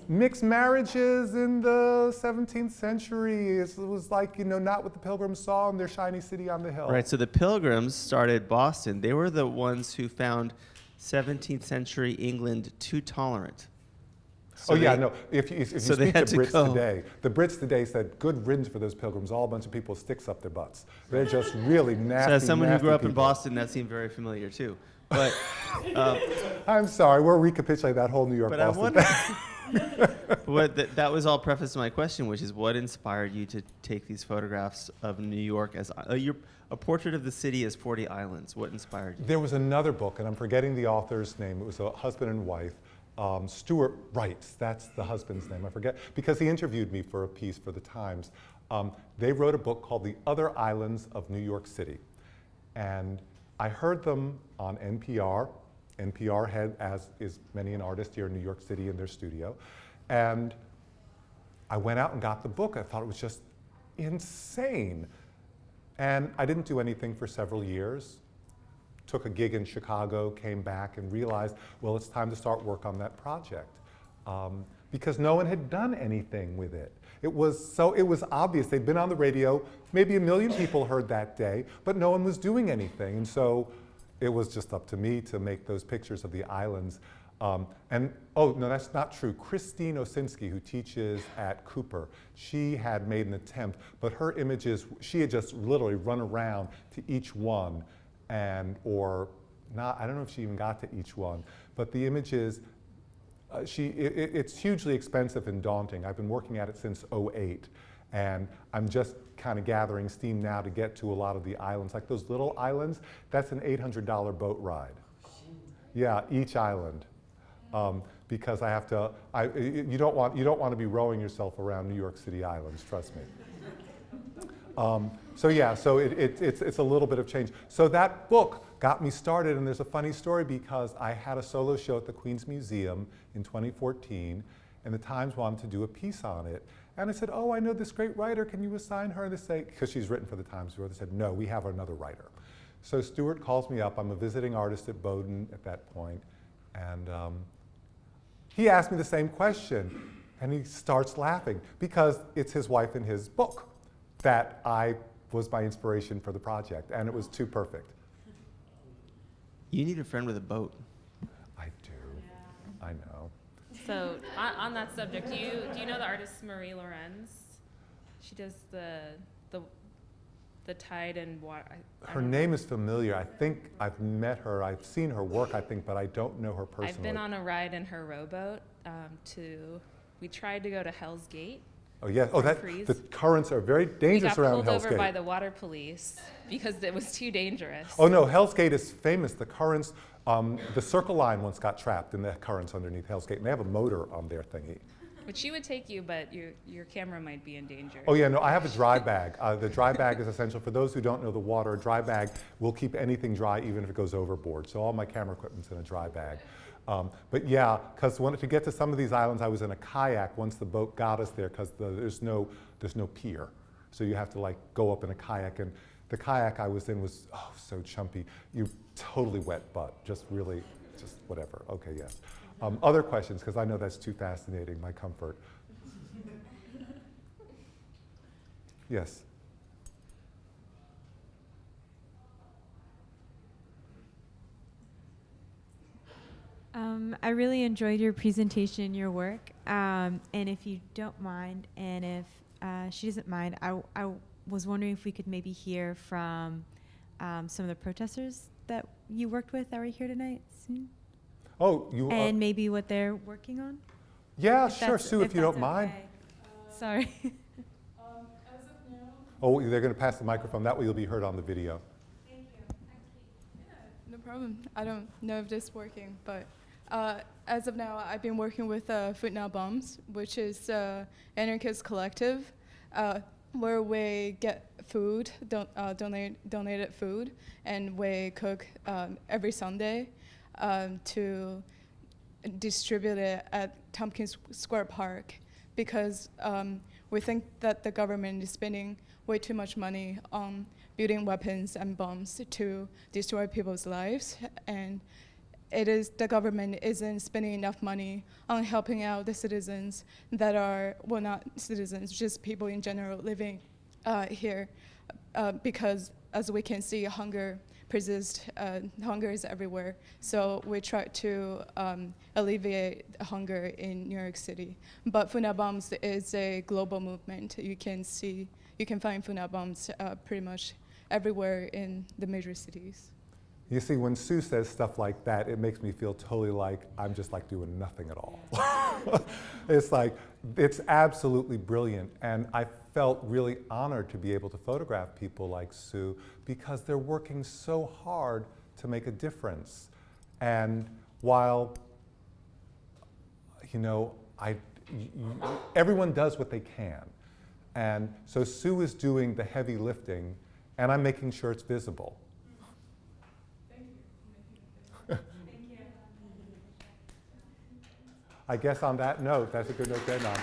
Mixed marriages in the 17th century. It was like, not what the Pilgrims saw in their shiny city on the hill. Right, so the Pilgrims started Boston. They were the ones who found 17th century England too tolerant. So if you so speak they to had to Brits go. today, the Brits today said, good riddance for those Pilgrims, all a bunch of people with sticks up their butts. They're just really nasty, So as someone who nasty grew up in people. Boston, that seemed very familiar too. But I'm sorry, we'll recapitulate that whole New York but I Boston wonder, that was all preface to my question, which is what inspired you to take these photographs of New York as a portrait of the city as 40 islands? What inspired you? There was another book, and I'm forgetting the author's name. It was a husband and wife. Stuart Wright, that's the husband's name, I forget, because he interviewed me for a piece for the Times. They wrote a book called The Other Islands of New York City. And I heard them on NPR. NPR had, as is many an artist here in New York City in their studio. And I went out and got the book. I thought it was just insane. And I didn't do anything for several years. Took a gig in Chicago, came back and realized, well, it's time to start work on that project. because no one had done anything with it. It was obvious. They'd been on the radio, maybe 1 million people heard that day, but no one was doing anything. And so it was just up to me to make those pictures of the islands. Oh, no, that's not true. Christine Osinski, who teaches at Cooper, she had made an attempt, but her images, she had just literally run around to each one, or not, I don't know if she even got to each one, but the images, it's hugely expensive and daunting. I've been working at it since '08, and I'm just kind of gathering steam now to get to a lot of the islands. Like those little islands, that's an $800 boat ride. Yeah, each island. Because I have to, you don't want to be rowing yourself around New York City islands, trust me. So yeah, so it's a little bit of change. So that book got me started, and there's a funny story because I had a solo show at the Queen's Museum in 2014, and the Times wanted to do a piece on it. And I said, oh, I know this great writer, can you assign her? And they say, because she's written for the Times before, they said, no, we have another writer. So Stuart calls me up, I'm a visiting artist at Bowdoin at that point, and he asked me the same question, and he starts laughing because it's his wife in his book that was my inspiration for the project, and it was too perfect. You need a friend with a boat. I do. Yeah. I know. So on that subject, do you know the artist Marie Lorenz? She does the tide and water. Her name is familiar. I think I've met her. I've seen her work, I think, but I don't know her personally. I've been on a ride in her rowboat we tried to go to Hell's Gate. Oh, yes. Oh, the currents are very dangerous around Hell's Gate. We got pulled over by the water police because it was too dangerous. Oh, no, Hell's Gate is famous. The currents, the Circle Line once got trapped in the currents underneath Hell's Gate, and they have a motor on their thingy. But she would take you, but your camera might be in danger. Oh yeah, no, I have a dry bag. The dry bag is essential. For those who don't know the water, a dry bag will keep anything dry even if it goes overboard. So all my camera equipment's in a dry bag. But yeah, because to get to some of these islands, I was in a kayak once the boat got us there because there's no pier. So you have to like go up in a kayak, and the kayak I was in was so chumpy. You totally wet butt, just whatever. Okay, yes. Other questions, because I know that's too fascinating, my comfort. Yes? I really enjoyed your presentation, your work, and if you don't mind, and if she doesn't mind, I was wondering if we could maybe hear from some of the protesters that you worked with that were here tonight soon. Oh, and maybe what they're working on? Yeah, sure, Sue, if you don't mind. Sorry. As of now. Oh, they're going to pass the microphone. That way you'll be heard on the video. Thank you. Yeah, no problem. I don't know if this is working, but as of now, I've been working with Food Now Bombs, which is anarchist collective, where we get food, donated food, and we cook every Sunday to distribute it at Tompkins Square Park, because we think that the government is spending way too much money on building weapons and bombs to destroy people's lives, and the government isn't spending enough money on helping out the citizens that are, well, not citizens, just people in general living here, because as we can see, hunger persists, hunger is everywhere. So we try to alleviate hunger in New York City. But Food Now Bombs is a global movement. You can find Food Now Bombs pretty much everywhere in the major cities. You see, when Sue says stuff like that, it makes me feel totally like I'm just like doing nothing at all. It's absolutely brilliant. And I felt really honored to be able to photograph people like Sue because they're working so hard to make a difference. And while, everyone does what they can. And so Sue is doing the heavy lifting, and I'm making sure it's visible. I guess on that note, that's a good note to end on.